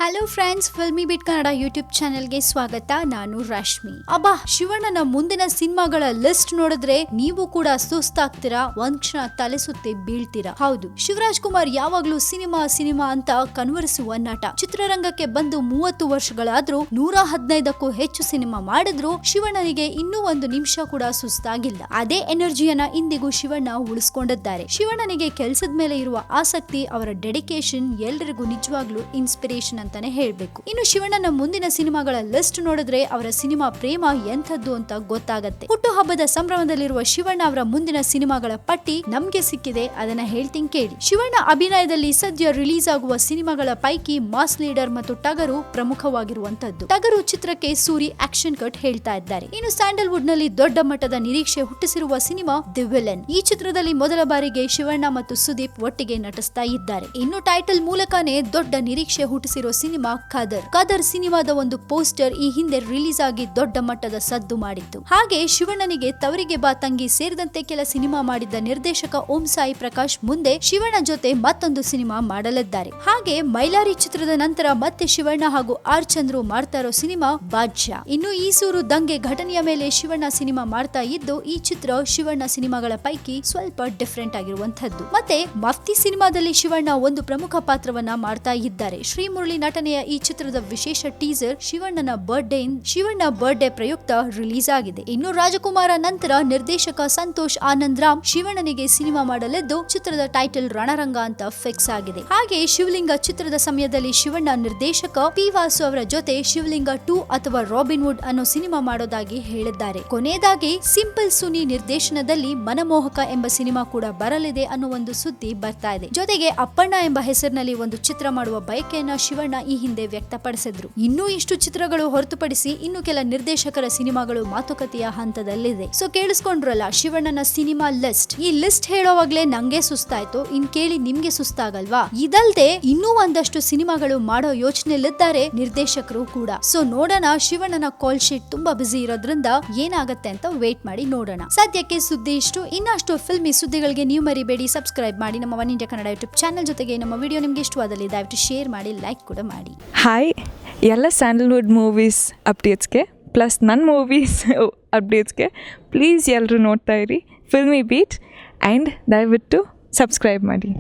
Hello friends, filmy ಬಿಟ್ Kannada YouTube ಚಾನೆಲ್ಗೆ ಸ್ವಾಗತ. ನಾನು ರಶ್ಮಿ. ಅಬ್ಬಾ, ಶಿವಣ್ಣನ ಮುಂದಿನ ಸಿನಿಮಾಗಳ ಲಿಸ್ಟ್ ನೋಡಿದ್ರೆ ನೀವು ಕೂಡ ಸುಸ್ತಾಗ್ತೀರಾ, ಒಂದ್ ಕ್ಷಣ ತಲೆ ಸುತ್ತಿ ಬೀಳ್ತೀರಾ. ಹೌದು, ಶಿವರಾಜ್ ಕುಮಾರ್ ಯಾವಾಗ್ಲೂ ಸಿನಿಮಾ ಅಂತ ಕನ್ವರಿಸುವ ನಟ. ಚಿತ್ರರಂಗಕ್ಕೆ ಬಂದು 30 ವರ್ಷಗಳಾದ್ರೂ 115ಕ್ಕೂ ಹೆಚ್ಚು ಸಿನಿಮಾ ಮಾಡಿದ್ರು ಶಿವಣ್ಣನಿಗೆ ಇನ್ನೂ ಒಂದು ನಿಮಿಷ ಕೂಡ ಸುಸ್ತಾಗಿಲ್ಲ. ಅದೇ ಎನರ್ಜಿಯನ್ನ ಇಂದಿಗೂ ಶಿವಣ್ಣ ಉಳಿಸ್ಕೊಂಡಿದ್ದಾರೆ. ಶಿವಣ್ಣನಿಗೆ ಕೆಲಸದ ಮೇಲೆ ಇರುವ ಆಸಕ್ತಿ, ಅವರ ಡೆಡಿಕೇಶನ್ ಎಲ್ರಿಗೂ ನಿಜವಾಗ್ಲೂ ಇನ್ಸ್ಪಿರೇಷನ್ ಅಂತಾನೆ ಹೇಳ್ಬೇಕು. ಇನ್ನು ಶಿವಣ್ಣನ ಮುಂದಿನ ಸಿನಿಮಾಗಳ ಲಿಸ್ಟ್ ನೋಡಿದ್ರೆ ಅವರ ಸಿನಿಮಾ ಪ್ರೇಮ ಎಂಥದ್ದು ಅಂತ ಗೊತ್ತಾಗತ್ತೆ. ಹುಟ್ಟು ಹಬ್ಬದ ಸಂಭ್ರಮದಲ್ಲಿರುವ ಶಿವಣ್ಣ ಅವರ ಮುಂದಿನ ಸಿನಿಮಾಗಳ ಪಟ್ಟಿ ನಮ್ಗೆ ಸಿಕ್ಕಿದೆ, ಅದನ್ನ ಹೇಳ್ತೀನಿ ಕೇಳಿ. ಶಿವಣ್ಣ ಅಭಿನಯದಲ್ಲಿ ಸದ್ಯ ರಿಲೀಸ್ ಆಗುವ ಸಿನಿಮಾಗಳ ಪೈಕಿ ಮಾಸ್ ಲೀಡರ್ ಮತ್ತು ಟಗರು ಪ್ರಮುಖವಾಗಿರುವಂತದ್ದು. ಟಗರು ಚಿತ್ರಕ್ಕೆ ಸೂರಿ ಆಕ್ಷನ್ ಕಟ್ ಹೇಳ್ತಾ ಇದ್ದಾರೆ. ಇನ್ನು ಸ್ಯಾಂಡಲ್ವುಡ್ ನಲ್ಲಿ ದೊಡ್ಡ ಮಟ್ಟದ ನಿರೀಕ್ಷೆ ಹುಟ್ಟಿಸಿರುವ ಸಿನಿಮಾ ದಿ ವಿಲನ್. ಈ ಚಿತ್ರದಲ್ಲಿ ಮೊದಲ ಬಾರಿಗೆ ಶಿವಣ್ಣ ಮತ್ತು ಸುದೀಪ್ ಒಟ್ಟಿಗೆ ನಟಿಸ್ತಾ ಇದ್ದಾರೆ. ಇನ್ನು ಟೈಟಲ್ ಮೂಲಕನೇ ದೊಡ್ಡ ನಿರೀಕ್ಷೆ ಹುಟ್ಟಿಸಿರುವ ಸಿನಿಮಾ ಖದರ್ ಸಿನಿಮಾದ ಒಂದು ಪೋಸ್ಟರ್ ಈ ಹಿಂದೆ ರಿಲೀಸ್ ಆಗಿ ದೊಡ್ಡ ಮಟ್ಟದ ಸದ್ದು ಮಾಡಿತ್ತು. ಹಾಗೆ ಶಿವಣ್ಣನಿಗೆ ತವರಿಗೆ ಬಾ ತಂಗಿ ಸೇರಿದಂತೆ ಕೆಲ ಸಿನಿಮಾ ಮಾಡಿದ್ದ ನಿರ್ದೇಶಕ ಓಂ ಸಾಯಿ ಪ್ರಕಾಶ್ ಮುಂದೆ ಶಿವಣ್ಣ ಜೊತೆ ಮತ್ತೊಂದು ಸಿನಿಮಾ ಮಾಡಲಿದ್ದಾರೆ. ಹಾಗೆ ಮೈಲಾರಿ ಚಿತ್ರದ ನಂತರ ಮತ್ತೆ ಶಿವಣ್ಣ ಹಾಗೂ ಆರ್ ಚಂದ್ರು ಮಾಡ್ತಾ ಇರೋ ಸಿನಿಮಾ ಬಾದ್ಶಾ. ಇನ್ನು ಈಸೂರು ದಂಗೆ ಘಟನೆಯ ಮೇಲೆ ಶಿವಣ್ಣ ಸಿನಿಮಾ ಮಾಡ್ತಾ ಇದ್ದು, ಈ ಚಿತ್ರ ಶಿವಣ್ಣ ಸಿನಿಮಾಗಳ ಪೈಕಿ ಸ್ವಲ್ಪ ಡಿಫರೆಂಟ್ ಆಗಿರುವಂತದ್ದು. ಮತ್ತೆ ಮಫ್ತಿ ಸಿನಿಮಾದಲ್ಲಿ ಶಿವಣ್ಣ ಒಂದು ಪ್ರಮುಖ ಪಾತ್ರವನ್ನ ಮಾಡ್ತಾ ಇದ್ದಾರೆ. ಶ್ರೀಮುರಳಿ ನಟನೆಯ ಈ ಚಿತ್ರದ ವಿಶೇಷ ಟೀಸರ್ ಶಿವಣ್ಣ ಬರ್ಡೇ ಪ್ರಯುಕ್ತ ರಿಲೀಸ್ ಆಗಿದೆ. ಇನ್ನು ರಾಜಕುಮಾರ ನಂತರ ನಿರ್ದೇಶಕ ಸಂತೋಷ್ ಆನಂದ್ ರಾಮ್ ಶಿವಣ್ಣನಿಗೆ ಸಿನಿಮಾ ಮಾಡಲಿದ್ದು, ಚಿತ್ರದ ಟೈಟಲ್ ರಣರಂಗ ಅಂತ ಫಿಕ್ಸ್ ಆಗಿದೆ. ಹಾಗೆ ಶಿವಲಿಂಗ ಚಿತ್ರದ ಸಮಯದಲ್ಲಿ ಶಿವಣ್ಣ ನಿರ್ದೇಶಕ ಪಿ ವಾಸು ಅವರ ಜೊತೆ ಶಿವಲಿಂಗ 2 ಅಥವಾ ರಾಬಿನ್ ವುಡ್ ಅನ್ನೋ ಸಿನಿಮಾ ಮಾಡೋದಾಗಿ ಹೇಳಿದ್ದಾರೆ. ಕೊನೆಯದಾಗಿ ಸಿಂಪಲ್ ಸುನಿ ನಿರ್ದೇಶನದಲ್ಲಿ ಮನಮೋಹಕ ಎಂಬ ಸಿನಿಮಾ ಕೂಡ ಬರಲಿದೆ ಅನ್ನೋ ಒಂದು ಸುದ್ದಿ ಬರ್ತಾ ಇದೆ. ಜೊತೆಗೆ ಅಪ್ಪಣ್ಣ ಎಂಬ ಹೆಸರಿನಲ್ಲಿ ಒಂದು ಚಿತ್ರ ಮಾಡುವ ಬಯಕೆಯನ್ನ ಶಿವಣ್ಣ ಈ ಹಿಂದೆ ವ್ಯಕ್ತಪಡಿಸಿದ್ರು. ಇನ್ನೂ ಇಷ್ಟು ಚಿತ್ರಗಳು ಹೊರತುಪಡಿಸಿ ಇನ್ನು ಕೆಲ ನಿರ್ದೇಶಕರ ಸಿನಿಮಾಗಳು ಮಾತುಕತೆಯ ಹಂತದಲ್ಲಿದೆ. ಸೊ ಕೇಳಿಸ್ಕೊಂಡ್ರಲ್ಲ ಶಿವಣ್ಣನ ಸಿನಿಮಾ ಲಿಸ್ಟ್. ಈ ಲಿಸ್ಟ್ ಹೇಳೋವಾಗ್ಲೇ ನಂಗೆ ಸುಸ್ತಾಯ್ತು, ಇನ್ ಕೇಳಿ ನಿಮ್ಗೆ ಸುಸ್ತಾಗಲ್ವಾ? ಇದಲ್ದೆ ಇನ್ನೂ ಒಂದಷ್ಟು ಸಿನಿಮಾಗಳು ಮಾಡೋ ಯೋಚನೆಯಲ್ಲಿದ್ದಾರೆ ನಿರ್ದೇಶಕರು ಕೂಡ. ಸೊ ನೋಡೋಣ, ಶಿವಣ್ಣನ ಕಾಲ್ ಶೀಟ್ ತುಂಬಾ ಬಿಸಿ ಇರೋದ್ರಿಂದ ಏನಾಗತ್ತೆ ಅಂತ ವೇಟ್ ಮಾಡಿ ನೋಡೋಣ. ಸದ್ಯಕ್ಕೆ ಸುದ್ದಿ ಇಷ್ಟು. ಇನ್ನಷ್ಟು ಫಿಲ್ಮಿ ಸುದ್ದಿಗಳಿಗೆ ನೀವು ಮರಿಬೇಡಿ ಸಬ್ಸ್ಕ್ರೈಬ್ ಮಾಡಿ ನಮ್ಮ one India Kannada YouTube channel. ಜೊತೆಗೆ ನಮ್ಮ ವಿಡಿಯೋ ನಿಮ್ಗೆ ಇಷ್ಟವಾದಲ್ಲಿ ದಯವಿಟ್ಟು ಶೇರ್ ಮಾಡಿ, ಲೈಕ್ ಕೂಡ ಮಾಡಿ. ಹಾಯ್, ಎಲ್ಲ ಸ್ಯಾಂಡಲ್ವುಡ್ ಮೂವೀಸ್ ಅಪ್ಡೇಟ್ಸ್ಗೆ ಪ್ಲಸ್ ನನ್ನ ಮೂವೀಸ್ ಅಪ್ಡೇಟ್ಸ್ಗೆ ಪ್ಲೀಸ್ ಎಲ್ಲರೂ ನೋಡ್ತಾ ಇರಿ ಫಿಲ್ಮಿ ಬೀಟ್ ಆ್ಯಂಡ್ ದಯವಿಟ್ಟು ಸಬ್ಸ್ಕ್ರೈಬ್ ಮಾಡಿ.